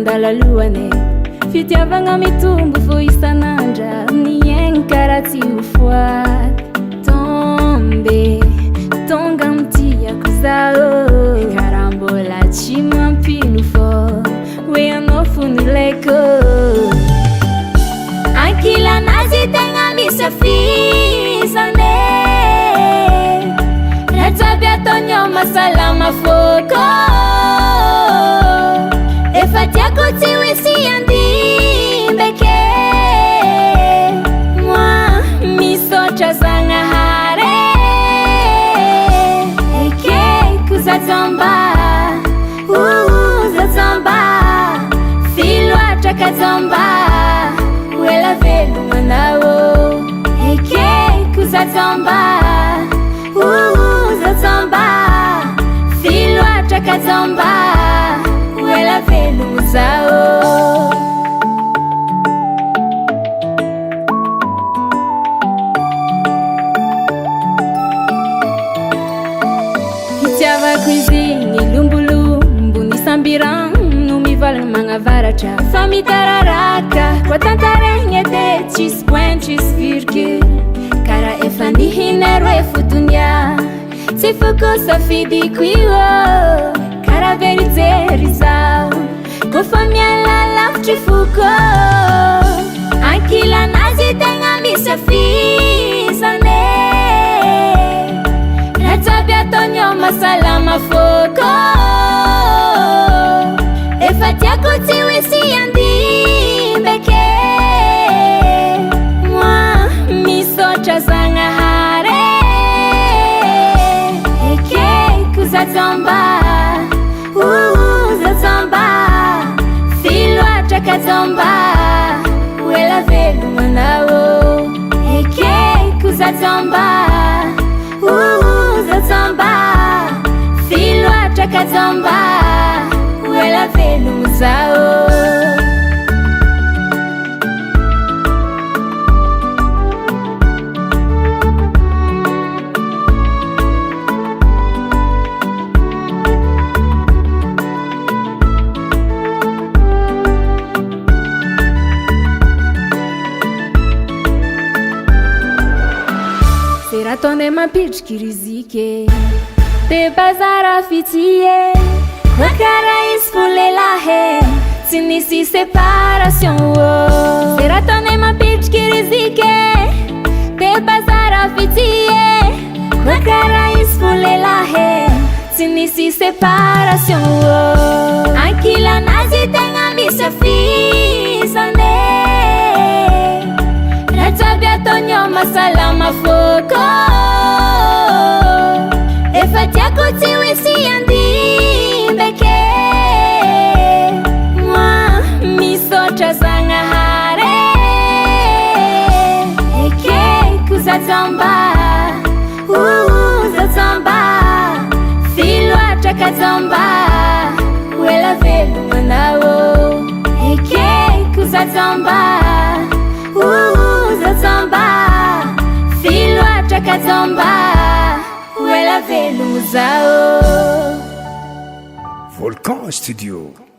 mandalaluane fitiavagna mitombo fo isanandra niaigny karaha tsy ho foaty tombe tonga amitiako zao karaha mbola tsy mampino fô hoe anao fonilaiko ankilanazy tegna misafisane rajaby ataonao masalama fôko efa tiako tsy hoisy andimbeke moi misaotra zagnahary ekeko zazamba zazamba filoatra kazamba ela velomanao ekeko zazamba zazamba filoatra kazamba ela velomo zao hitiavako izy ny lombolombo ny sambirano mivalagna magnavaratra fa mitararaka koa tantaregny edy tsisy point tsisy virgule karaha efa nihinaro e fotonia tsy foko safidiko io karaha verijery zao kofa miala lavitry foko ankilanazy tegna misafisane rajaby ataonao masalama foko efa tiako tsy hoisy andimbeke moi misaotra zagnahary ekeko zazamba zazamba filoatra kazamba ela velomanao ekeko zazamba zazamba filoatra kazamba ela velomo zao ataonay mampitriky rizike de bazara fitie koa karaha izy fo lelahy tsy nisy séparation zera ataonay mampitriky rizike de bazara fitie koa karaha izy fo lelahy tsy nisy séparation ankilanazy tegna misafisane rajaby ataonao masalama foko efa tiako tsy hoisy andimbeke moi misaotra zagnahary ekeko zazamba zazamba filoatra kazamba ela velomanao ekeko zazamba zazamba filoatra kazamba ela velomo zao Volcan Studio.